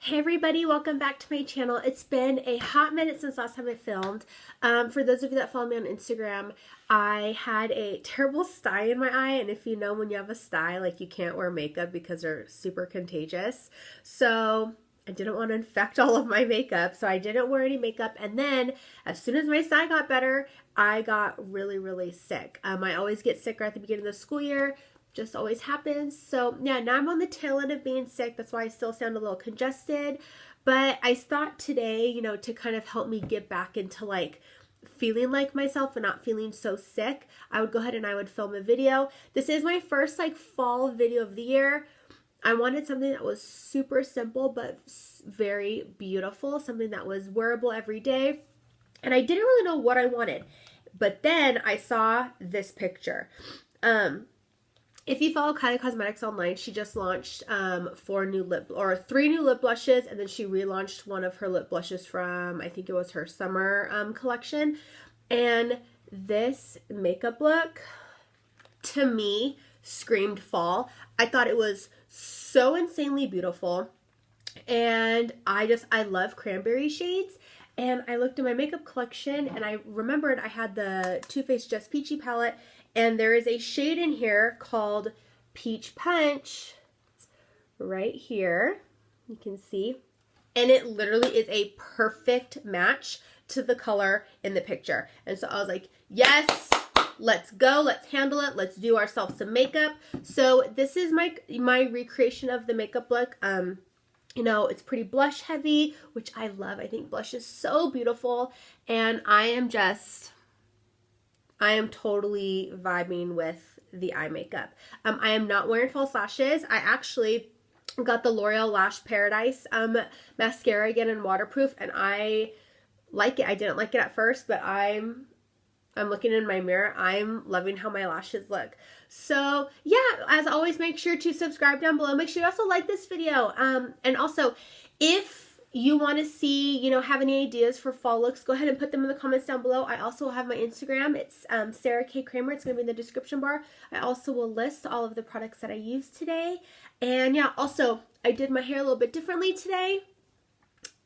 Hey everybody, welcome back to my channel. It's been a hot minute since last time I filmed. For those of you that follow me on Instagram, I had a terrible sty in my eye, and if you know when you have a sty, like you can't wear makeup because they're super contagious. So I didn't want to infect all of my makeup, so I didn't wear any makeup, and then as soon as my sty got better, I got really sick. I always get sick right at the beginning of the school year. Just always happens. So yeah, now I'm on the tail end of being sick. That's why I still sound a little congested. But I thought today, to kind of help me get back into like feeling like myself and not feeling so sick, I would go ahead and I would film a video. This is my first like fall video of the year. I wanted something that was super simple but very beautiful, something that was wearable every day. And I didn't really know what I wanted. But then I saw this picture. If you follow Kylie Cosmetics online, she just launched 3 new lip blushes, and then she relaunched one of her lip blushes from, I think it was her summer collection. And this makeup look, to me, screamed fall. I thought it was so insanely beautiful, and I love cranberry shades. And I looked in my makeup collection, and I remembered I had the Face Just Peachy palette, and there is a shade in here called Peach Punch. It's right here. You can see. And it literally is a perfect match to the color in the picture. And so I was like, yes, let's go. Let's handle it. Let's do ourselves some makeup. So this is my recreation of the makeup look. It's pretty blush heavy, which I love. I think blush is so beautiful. And I am totally vibing with the eye makeup. I am not wearing false lashes. I actually got the Loreal Lash Paradise mascara again in waterproof, and I like it. I didn't like it at first, but I'm looking in my mirror. I'm loving how my lashes look. So yeah, as always, make sure to subscribe down below. Make sure you also like this video. And also, if you want to see, have any ideas for fall looks, go ahead and put them in the comments down below. I also have my Instagram. It's Sarah K. Kramer. It's going to be in the description bar. I also will list all of the products that I used today. And yeah, also, I did my hair a little bit differently today.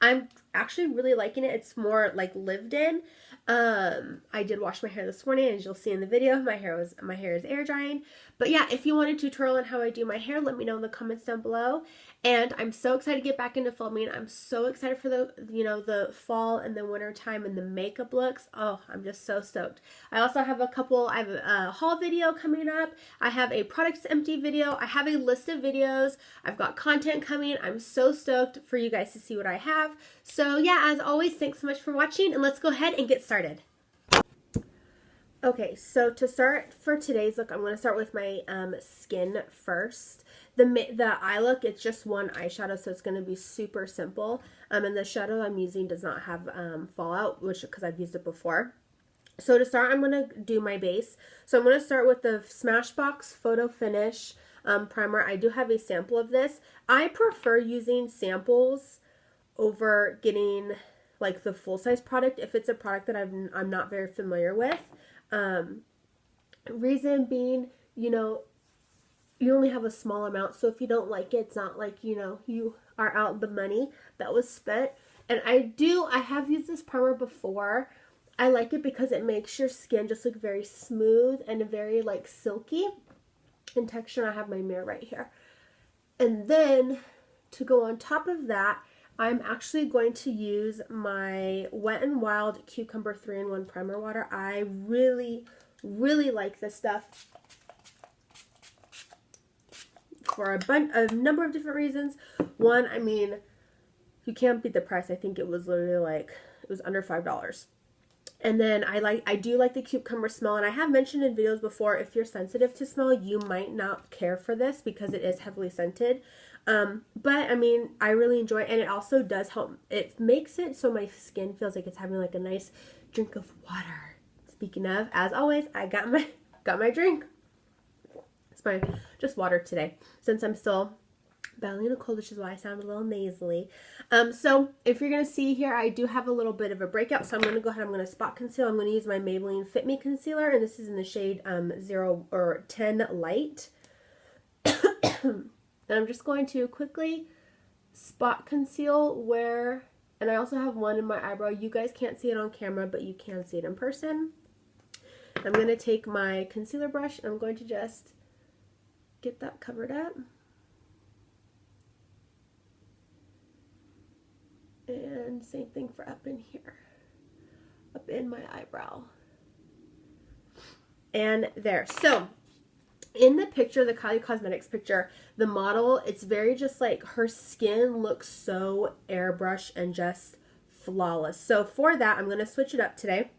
I'm actually really liking it. It's more like lived in. I did wash my hair this morning, as you'll see in the video. My hair is air drying. But yeah, if you want a tutorial on how I do my hair, let me know in the comments down below. And I'm so excited to get back into filming. I'm so excited for the fall and the winter time and the makeup looks. Oh, I'm just so stoked. I also have I have a haul video coming up. I have a products empty video. I have a list of videos. I've got content coming. I'm so stoked for you guys to see what I have. So yeah, as always, thanks so much for watching, and let's go ahead and get started. Okay, so to start for today's look, I'm going to start with my skin first. The eye look, it's just one eyeshadow, so it's going to be super simple. And the shadow I'm using does not have fallout, because I've used it before. So to start, I'm going to do my base. So I'm going to start with the Smashbox Photofinish primer. I do have a sample of this. I prefer using samples over getting like the full-size product if it's a product that I'm not very familiar with. Reason being, you only have a small amount, so if you don't like it, it's not like, you are out the money that was spent. And I have used this primer before. I like it because it makes your skin just look very smooth and very like silky in texture. I have my mirror right here. And then to go on top of that, I'm actually going to use my Wet n Wild Cucumber 3-in-1 Primer Water. I really like this stuff for a number of different reasons. One, I mean, you can't beat the price. I think it was literally it was under $5. And then I do like the cucumber smell, and I have mentioned in videos before, if you're sensitive to smell, you might not care for this because it is heavily scented. But I mean, I really enjoy it, and it also does help. It makes it so my skin feels like it's having like a nice drink of water. Speaking of, as always, I got my drink. It's my just water today, since I'm still battling a cold, which is why I sound a little nasally. So if you're going to see here, I do have a little bit of a breakout, so I'm going to go ahead, I'm going to spot conceal. I'm going to use my Maybelline Fit Me concealer, and this is in the shade 10 Light. And I'm just going to quickly spot conceal where, and I also have one in my eyebrow. You guys can't see it on camera, but you can see it in person. I'm going to take my concealer brush and I'm going to just get that covered up. And same thing for up in here, up in my eyebrow. And there. So in the picture, the Kylie Cosmetics picture, the model, it's very just like her skin looks so airbrush and just flawless. So for that, I'm going to switch it up today.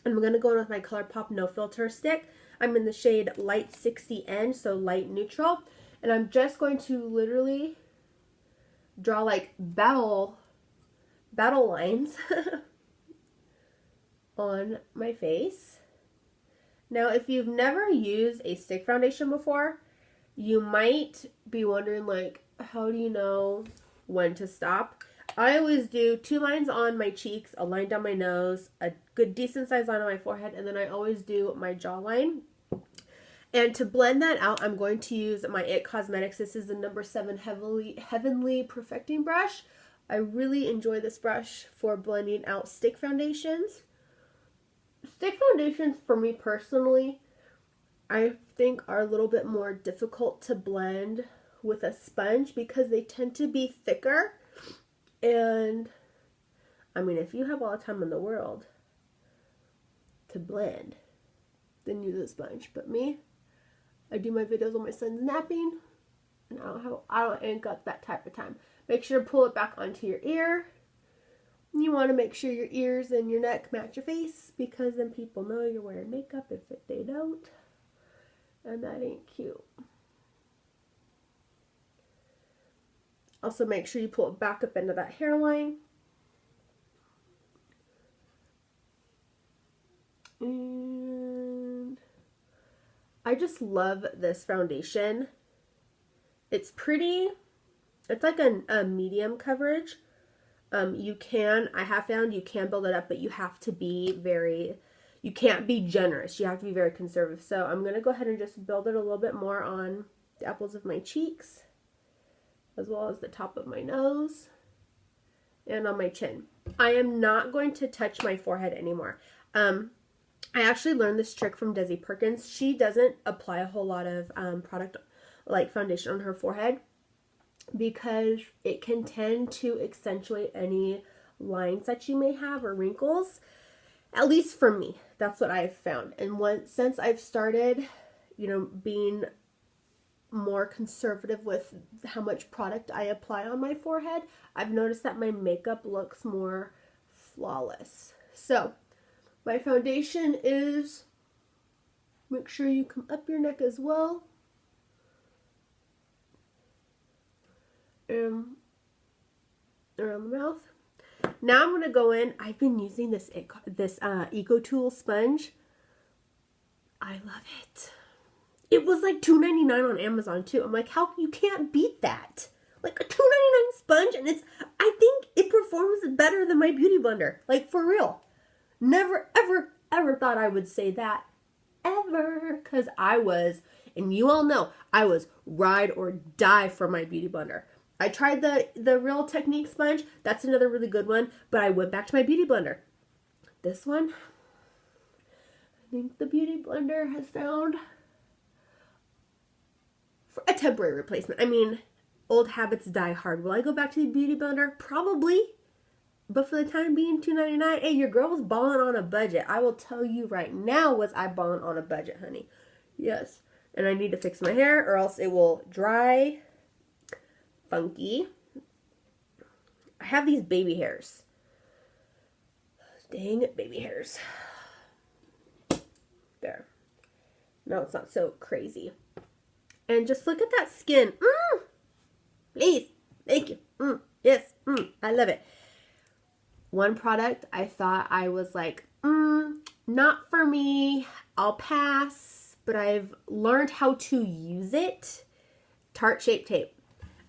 I'm going to go in with my ColourPop No Filter stick. I'm in the shade Light 60N, so light neutral. And I'm just going to literally draw like battle lines on my face. Now, if you've never used a stick foundation before, you might be wondering, like, how do you know when to stop? I always do 2 lines on my cheeks, a line down my nose, a good decent sized line on my forehead, and then I always do my jawline. And to blend that out, I'm going to use my IT Cosmetics. This is the number 7 Heavenly Perfecting Brush. I really enjoy this brush for blending out stick foundations. Stick foundations, for me personally, I think are a little bit more difficult to blend with a sponge because they tend to be thicker. And, I mean, if you have all the time in the world to blend, then use a sponge. But me, I do my videos when my son's napping, and I ain't got that type of time. Make sure to pull it back onto your ear. You want to make sure your ears and your neck match your face, because then people know you're wearing makeup if they don't. And that ain't cute. Also make sure you pull it back up into that hairline. And I just love this foundation. It's pretty. It's like a medium coverage. I have found you can build it up, but you have to be you can't be generous. You have to be very conservative. So I'm going to go ahead and just build it a little bit more on the apples of my cheeks, as well as the top of my nose and on my chin. I am not going to touch my forehead anymore. I actually learned this trick from Desi Perkins. She doesn't apply a whole lot of product like foundation on her forehead, because it can tend to accentuate any lines that you may have or wrinkles. At least for me, that's what I've found. And since I've started, being more conservative with how much product I apply on my forehead, I've noticed that my makeup looks more flawless. So my foundation is, make sure you come up your neck as well. Around the mouth. Now I'm going to go in. I've been using this Eco Tool sponge. I love it. It was like $2.99 on Amazon too. I'm like, how you can't beat that? Like a $2.99 sponge, and I think it performs better than my beauty blender. Like, for real. Never ever ever thought I would say that ever, because and you all know, I was ride or die for my beauty blender. I tried the Real Technique sponge. That's another really good one. But I went back to my beauty blender. This one, I think the beauty blender has found for a temporary replacement. I mean, old habits die hard. Will I go back to the beauty blender? Probably. But for the time being, $2.99. Hey, your girl was balling on a budget. I will tell you right now, was I balling on a budget, honey. Yes. And I need to fix my hair or else it will dry funky. I have these baby hairs. Dang baby hairs. There. No, it's not so crazy. And just look at that skin. Please. Thank you. Yes. I love it. One product I thought I was like, not for me. I'll pass. But I've learned how to use it. Tarte Shape Tape.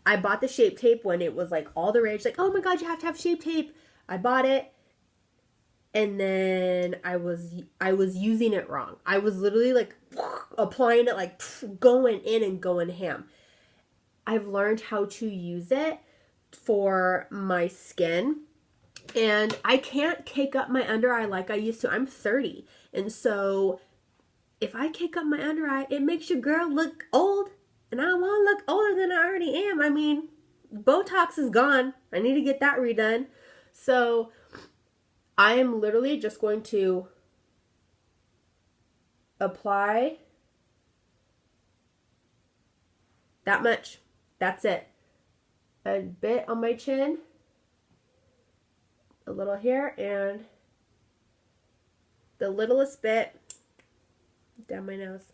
I bought the Shape Tape when it was like all the rage. Like, oh my god, you have to have Shape Tape. I bought it. And then I was using it wrong. I was literally like applying it, like going in and going ham. I've learned how to use it. for my skin. And I can't cake up my under eye like I used to. I'm 30. And so if I cake up my under eye, it makes your girl look old. And I don't want to look older than I already am. I mean, Botox is gone. I need to get that redone. So I am literally just going to apply that much. That's it. A bit on my chin, a little here, and the littlest bit down my nose.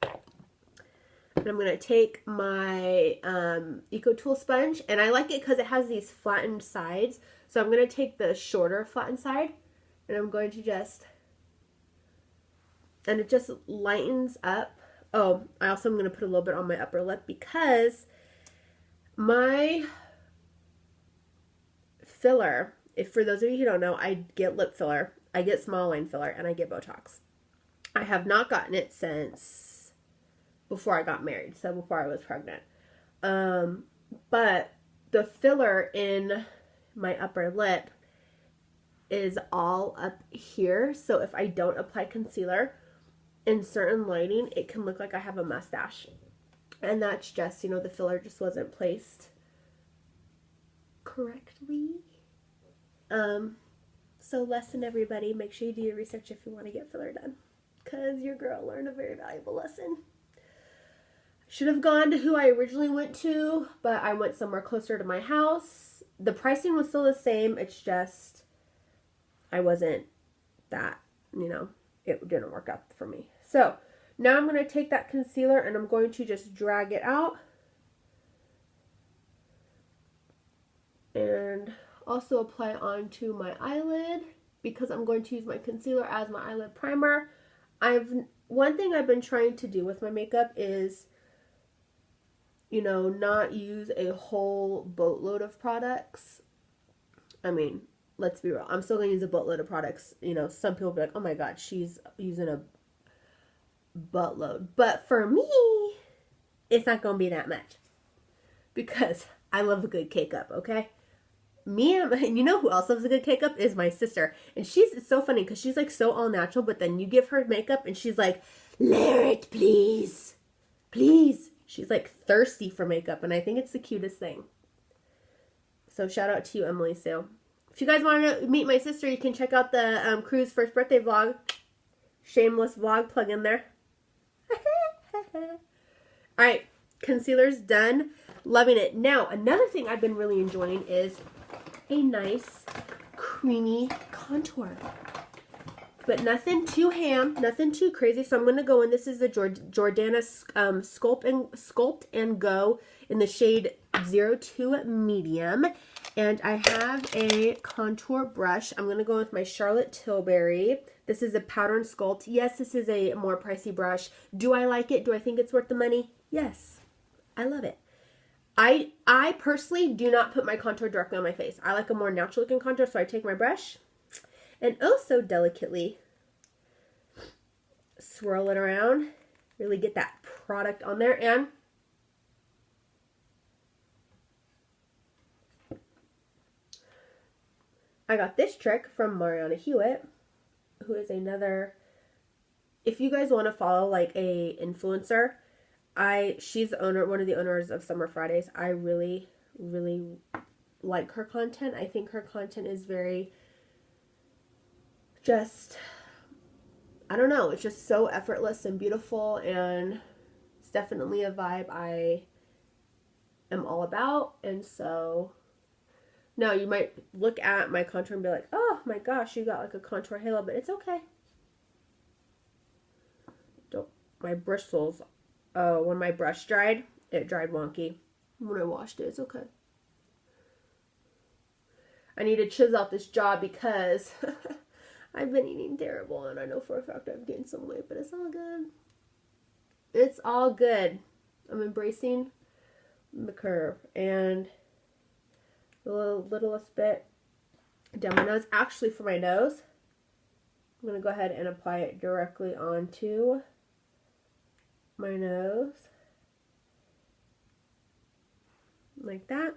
And I'm going to take my Eco Tool sponge, and I like it because it has these flattened sides. So I'm going to take the shorter flattened side, and I'm going to just, and it just lightens up. Oh, I also am going to put a little bit on my upper lip because my filler, if for those of you who don't know, I get lip filler, I get small line filler, and I get Botox. I have not gotten it since before I got married, so before I was pregnant. But the filler in my upper lip is all up here, so if I don't apply concealer in certain lighting, it can look like I have a mustache. And that's just, you know, the filler just wasn't placed correctly. So lesson everybody, make sure you do your research if you want to get filler done, because your girl learned a very valuable lesson. Should have gone to who I originally went to, but I went somewhere closer to my house. The pricing was still the same, it's just I wasn't that, you know, it didn't work out for me. So now I'm going to take that concealer and I'm going to just drag it out. And also apply it onto my eyelid because I'm going to use my concealer as my eyelid primer. One thing I've been trying to do with my makeup is, you know, not use a whole boatload of products. I mean, let's be real. I'm still going to use a boatload of products. You know, some people be like, oh my God, she's using a buttload. But for me, it's not going to be that much because I love a good cake up, okay? Me and you know who else loves a good cake up is my sister. And it's so funny because she's like so all natural, but then you give her makeup and she's like, layer it, please. Please. She's like thirsty for makeup, and I think it's the cutest thing. So shout out to you, Emily Sue. If you guys want to meet my sister, you can check out the Crew's first birthday vlog. Shameless vlog plug in there. Alright, concealer's done. Loving it. Now, another thing I've been really enjoying is a nice creamy contour. But nothing too ham, nothing too crazy. So I'm going to go in. This is the Jordanan Sculpt and Go in the shade 02 Medium. And I have a contour brush. I'm going to go with my Charlotte Tilbury. This is a Powder and Sculpt. Yes, this is a more pricey brush. Do I like it? Do I think it's worth the money? Yes. I love it. I personally do not put my contour directly on my face. I like a more natural looking contour, so I take my brush and also delicately swirl it around. Really get that product on there. And I got this trick from Mariana Hewitt, who is another, if you guys want to follow like a influencer, she's the owner, one of the owners of Summer Fridays. I really, really like her content. I think her content is very just, I don't know, it's just so effortless and beautiful, and it's definitely a vibe I am all about. And so now you might look at my contour and be like, oh my gosh, you got like a contour halo, but it's okay. My bristles, when my brush dried, it dried wonky. When I washed it, it's okay. I need to chisel out this jaw because I've been eating terrible, and I know for a fact I've gained some weight, but it's all good. It's all good. I'm embracing the curve. And the littlest bit down my nose. Actually, for my nose, I'm going to go ahead and apply it directly onto my nose. Like that.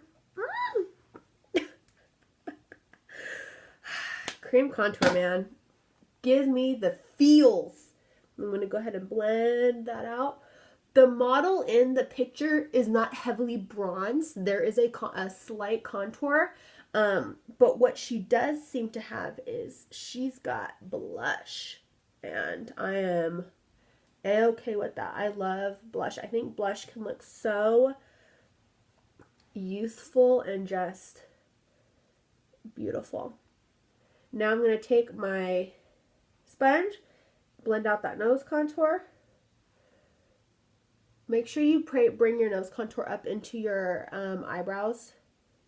cream contour, man. Gives me the feels. I'm going to go ahead and blend that out. The model in the picture is not heavily bronzed. There is a slight contour. But what she does seem to have is she's got blush. And I am okay with that. I love blush. I think blush can look so youthful and just beautiful. Now I'm going to take my sponge, blend out that nose contour. Make sure you bring your nose contour up into your eyebrows.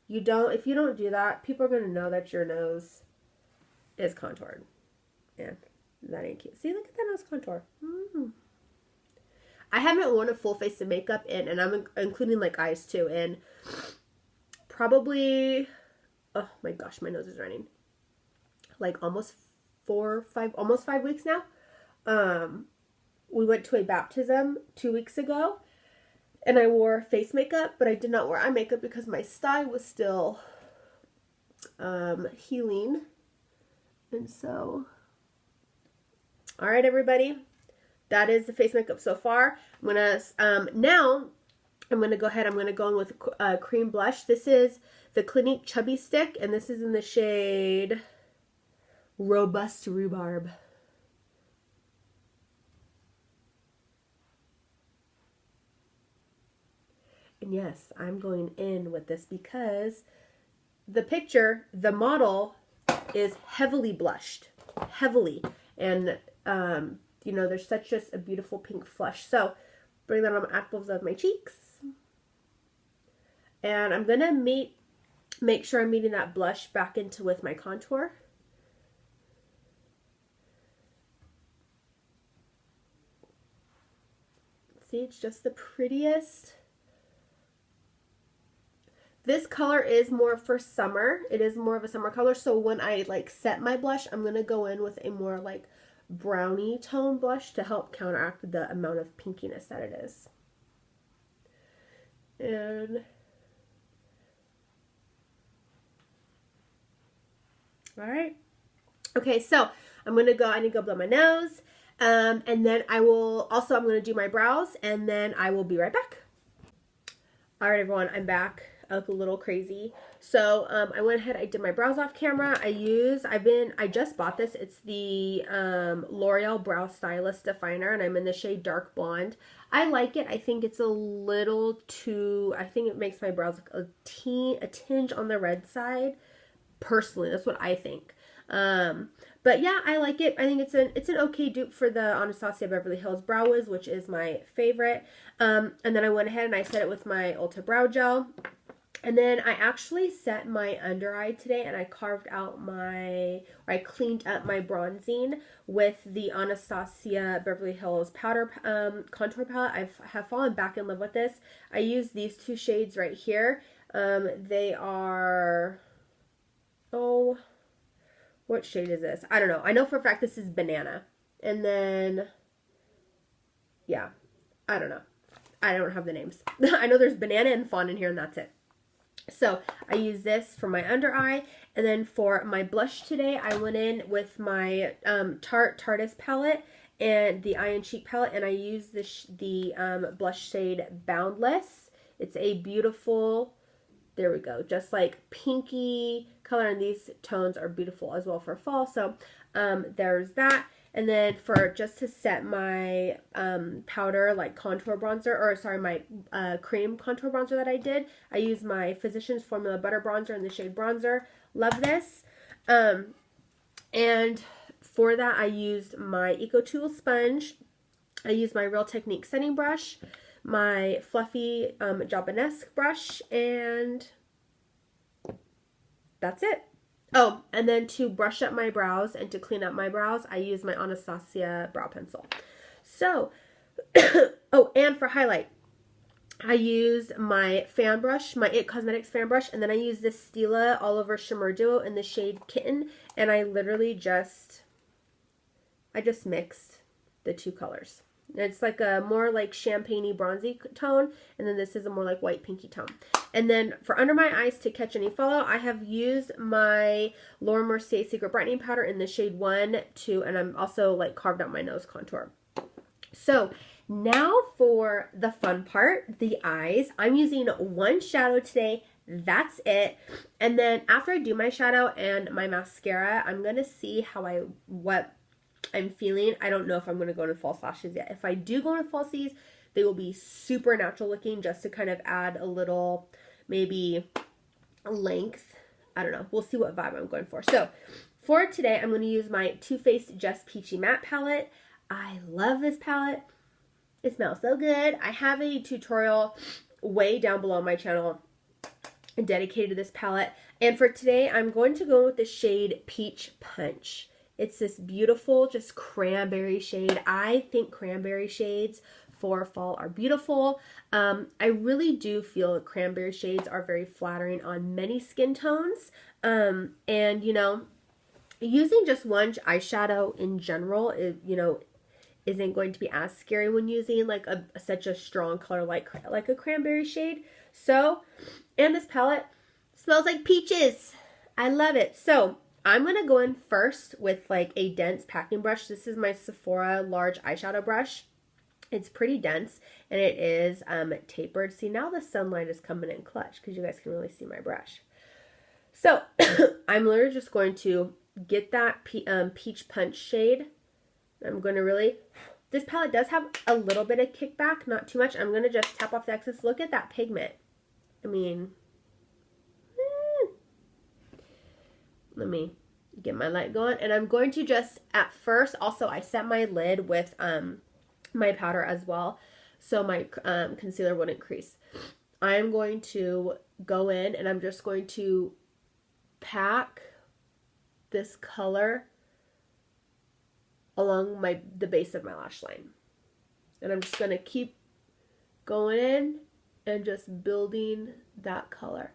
If you don't do that, people are going to know that your nose is contoured. And that ain't cute. See, look at that nose contour. I haven't worn a full face of makeup in, and I'm including like eyes too, in probably, oh my gosh, my nose is running. Like almost 5 weeks now. We went to a baptism 2 weeks ago, and I wore face makeup, but I did not wear eye makeup because my sty was still healing. And so, all right, everybody, that is the face makeup so far. I'm gonna now I'm gonna go ahead. I'm gonna go in with cream blush. This is the Clinique Chubby Stick, and this is in the shade Robust Rhubarb. And yes, I'm going in with this because the picture, the model is heavily blushed, heavily. And, you know, there's such just a beautiful pink flush. So bring that on the apples of my cheeks. And I'm going to make sure I'm meeting that blush back into with my contour. See, it's just the prettiest. This color is more for summer. It is more of a summer color. So when I like set my blush, I'm going to go in with a more like brownie tone blush to help counteract the amount of pinkiness that it is. And all right. Okay, so I need to go blow my nose. And then I'm going to do my brows, and then I will be right back. All right, everyone, I'm back. I look a little crazy. So I went ahead, I did my brows off camera. I just bought this. It's the L'Oreal Brow Stylist Definer, and I'm in the shade Dark Blonde. I like it. I think it's a little too, I think it makes my brows look a tinge on the red side. Personally, that's what I think. But yeah, I like it. I think it's an okay dupe for the Anastasia Beverly Hills Brow Wiz, which is my favorite. And then I went ahead and I set it with my Ulta Brow Gel. And then I actually set my under eye today, and I I cleaned up my bronzing with the Anastasia Beverly Hills powder contour palette. I have fallen back in love with this. I use these two shades right here. They are, oh, what shade is this? I don't know. I know for a fact this is Banana. And then, yeah, I don't know. I don't have the names. I know there's Banana and Fawn in here, and that's it. So I use this for my under eye, and then for my blush today, I went in with my Tarte palette and the Eye and Cheek palette, and I used the blush shade Boundless. It's a beautiful, there we go, just like pinky color, and these tones are beautiful as well for fall. So there's that. And then for just to set my powder, like contour bronzer, or sorry, my cream contour bronzer that I did, I used my Physicians Formula Butter Bronzer in the shade Bronzer. Love this. And for that, I used my EcoTool sponge. I used my Real Technique setting brush, my fluffy Japanesque brush, and that's it. Oh, and then to brush up my brows and to clean up my brows, I use my Anastasia brow pencil. So, oh, and for highlight, I used my fan brush, my It Cosmetics fan brush, and then I used this Stila All Over Shimmer Duo in the shade Kitten, and I literally I just mixed the two colors. It's like a more like champagne-y bronzy tone, and then this is a more like white pinky tone. And then for under my eyes to catch any fallout, I have used my Laura Mercier Secret Brightening Powder in the shade 1, 2, and I'm also like carved out my nose contour. So now for the fun part, the eyes. I'm using one shadow today. That's it. And then after I do my shadow and my mascara, I'm going to see what I'm feeling. I don't know if I'm going to go into false lashes yet. If I do go into falsies, they will be super natural looking, just to kind of add a little, maybe length. I don't know. We'll see what vibe I'm going for. So for today, I'm going to use my Too Faced Just Peachy Matte Palette. I love this palette. It smells so good. I have a tutorial way down below my channel dedicated to this palette. And for today, I'm going to go with the shade Peach Punch. It's this beautiful, just cranberry shade. I think cranberry shades for fall are beautiful. I really do feel that cranberry shades are very flattering on many skin tones. And, you know, using just one eyeshadow in general, isn't going to be as scary when using like such a strong color like a cranberry shade. So, and this palette smells like peaches. I love it. So I'm going to go in first with like a dense packing brush. This is my Sephora large eyeshadow brush. It's pretty dense and it is tapered. See, now the sunlight is coming in clutch because you guys can really see my brush. So I'm literally just going to get that Peach Punch shade. I'm going to really, this palette does have a little bit of kickback, not too much. I'm going to just tap off the excess. Look at that pigment. I mean, let me get my light going. And I'm going to just, at first, also I set my lid with my powder as well, so my concealer wouldn't crease. I'm going to go in and I'm just going to pack this color along the base of my lash line. And I'm just going to keep going in and just building that color.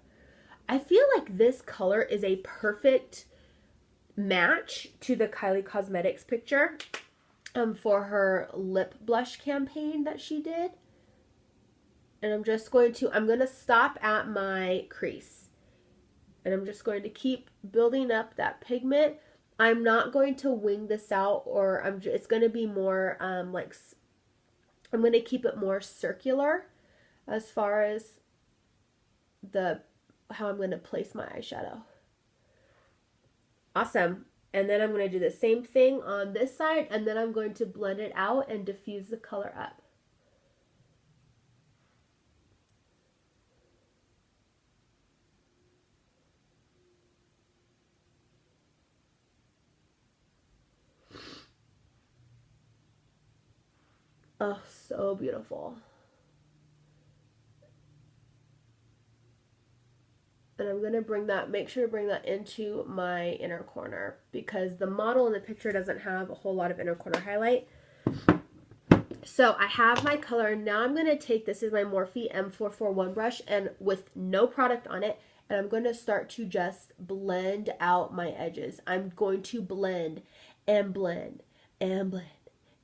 I feel like this color is a perfect match to the Kylie Cosmetics picture for her lip blush campaign that she did. And I'm going to stop at my crease. And I'm just going to keep building up that pigment. I'm not going to wing this out, or it's going to be more I'm going to keep it more circular as far as how I'm going to place my eyeshadow. Awesome. And then I'm going to do the same thing on this side, and then I'm going to blend it out and diffuse the color up. Oh, so beautiful. And I'm going to make sure to bring that into my inner corner, because the model in the picture doesn't have a whole lot of inner corner highlight. So I have my color. Now I'm going to take, this is my Morphe M441 brush, and with no product on it, and I'm going to start to just blend out my edges. I'm going to blend and blend and blend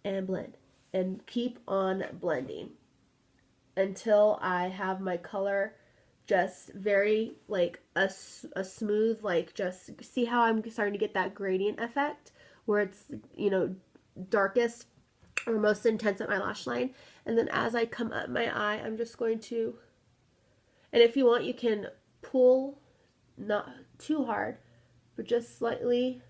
and blend and keep on blending until I have my color just very like a smooth, like, just see how I'm starting to get that gradient effect where it's, you know, darkest or most intense at my lash line. And then as I come up my eye, I'm just going to, and if you want, you can pull, not too hard, but just slightly,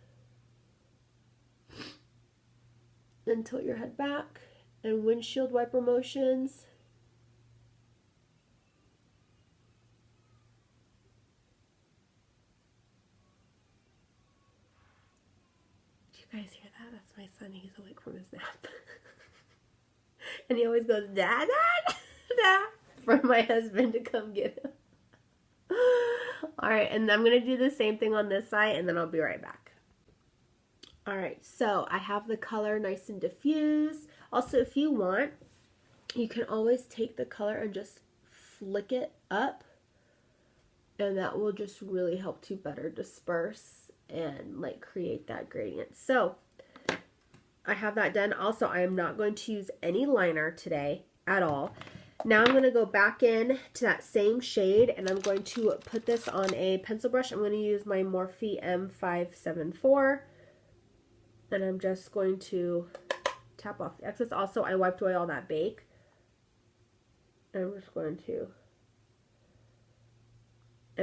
then tilt your head back, and windshield wiper motions. Did you guys hear that? That's my son. He's awake from his nap. And he always goes, "Dad, Dad, Dad," for my husband to come get him. Alright, and I'm going to do the same thing on this side, and then I'll be right back. Alright, so I have the color nice and diffused. Also, if you want, you can always take the color and just flick it up, and that will just really help to better disperse and like create that gradient. So I have that done. Also, I am not going to use any liner today at all. Now I'm going to go back in to that same shade, and I'm going to put this on a pencil brush. I'm going to use my Morphe M574, and I'm just going to tap off the excess. Also, I wiped away all that bake. And I'm just going to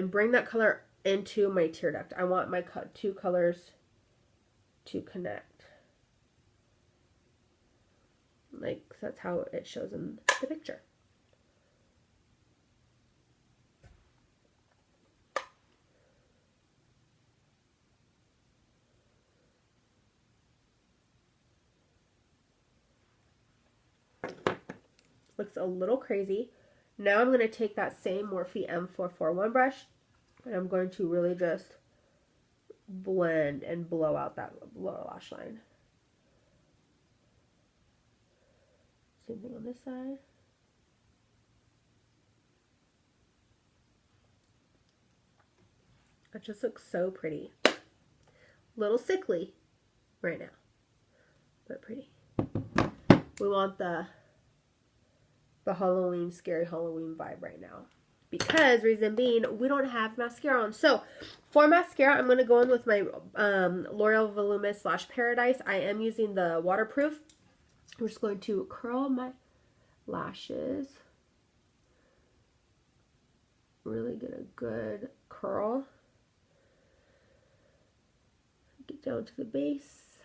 bring that color into my tear duct. I want my two colors to connect. Like, that's how it shows in the picture. Looks a little crazy. Now I'm going to take that same Morphe M441 brush, and I'm going to really just blend and blow out that lower lash line. Same thing on this side. It just looks so pretty. Little sickly right now, but pretty. We want the Halloween, scary Halloween vibe right now. Because, reason being, we don't have mascara on. So, for mascara, I'm going to go in with my L'Oreal Voluminous Lash Paradise. I am using the waterproof. I'm just going to curl my lashes. Really get a good curl. Get down to the base.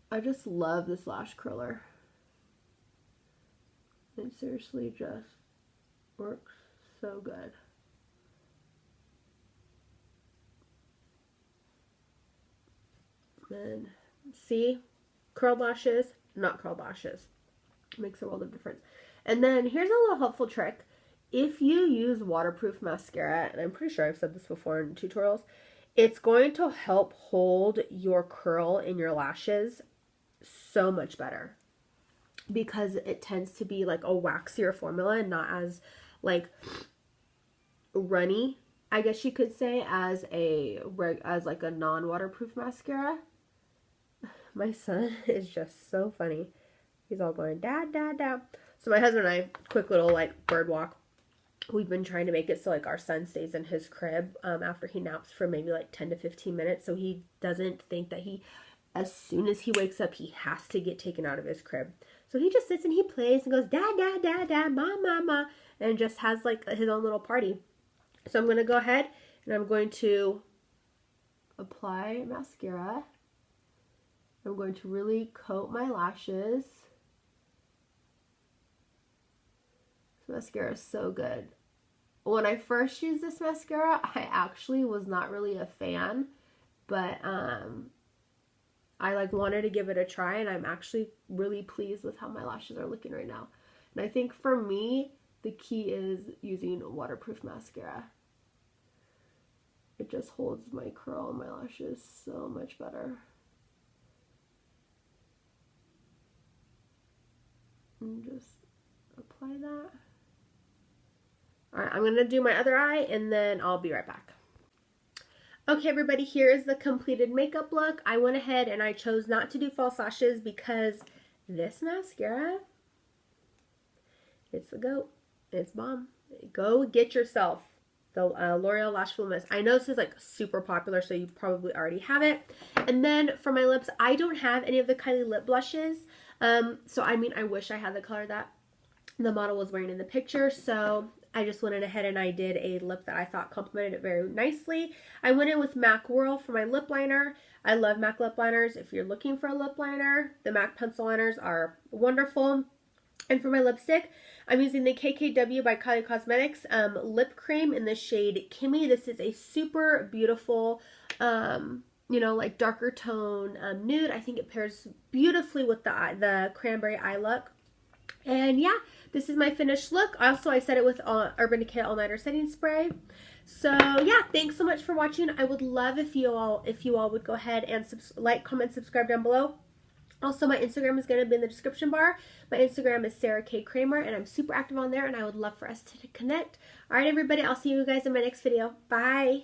I just love this lash curler. It seriously just works so good. And see, curled lashes, not curled lashes. Makes a world of difference. And then here's a little helpful trick. If you use waterproof mascara, and I'm pretty sure I've said this before in tutorials, it's going to help hold your curl in your lashes so much better, because it tends to be like a waxier formula and not as like runny, I guess you could say, as like a non-waterproof mascara. My son is just so funny. He's all going, dad, dad, dad. So my husband and I, quick little like bird walk. We've been trying to make it so like our son stays in his crib after he naps for maybe like 10 to 15 minutes, so he doesn't think that as soon as he wakes up, he has to get taken out of his crib. So he just sits and he plays and goes, dad, dad, dad, dad, mom, mom, mom, and just has like his own little party. So I'm going to go ahead and I'm going to apply mascara. I'm going to really coat my lashes. This mascara is so good. When I first used this mascara, I actually was not really a fan, but I like wanted to give it a try, and I'm actually really pleased with how my lashes are looking right now. And I think for me, the key is using waterproof mascara. It just holds my curl on my lashes so much better. And just apply that. Alright, I'm going to do my other eye, and then I'll be right back. Okay, everybody, here is the completed makeup look. I went ahead and I chose not to do false lashes because this mascara, it's the GOAT. It's bomb. Go get yourself the L'Oreal Lash Voluminous. I know this is like super popular, so you probably already have it. And then for my lips, I don't have any of the Kylie lip blushes. So I mean, I wish I had the color that the model was wearing in the picture. So I just went in ahead and I did a lip that I thought complemented it very nicely. I went in with MAC Whirl for my lip liner. I love MAC lip liners. If you're looking for a lip liner, the MAC pencil liners are wonderful. And for my lipstick, I'm using the KKW by Kylie Cosmetics lip cream in the shade Kimmie. This is a super beautiful, you know, like darker tone nude. I think it pairs beautifully with the cranberry eye look. And yeah, this is my finished look. Also, I set it with Urban Decay All Nighter Setting Spray. So yeah, thanks so much for watching. I would love if you all would go ahead and like, comment, subscribe down below. Also, my Instagram is going to be in the description bar. My Instagram is Sarah K. Kramer, and I'm super active on there, and I would love for us to connect. All right, everybody, I'll see you guys in my next video. Bye.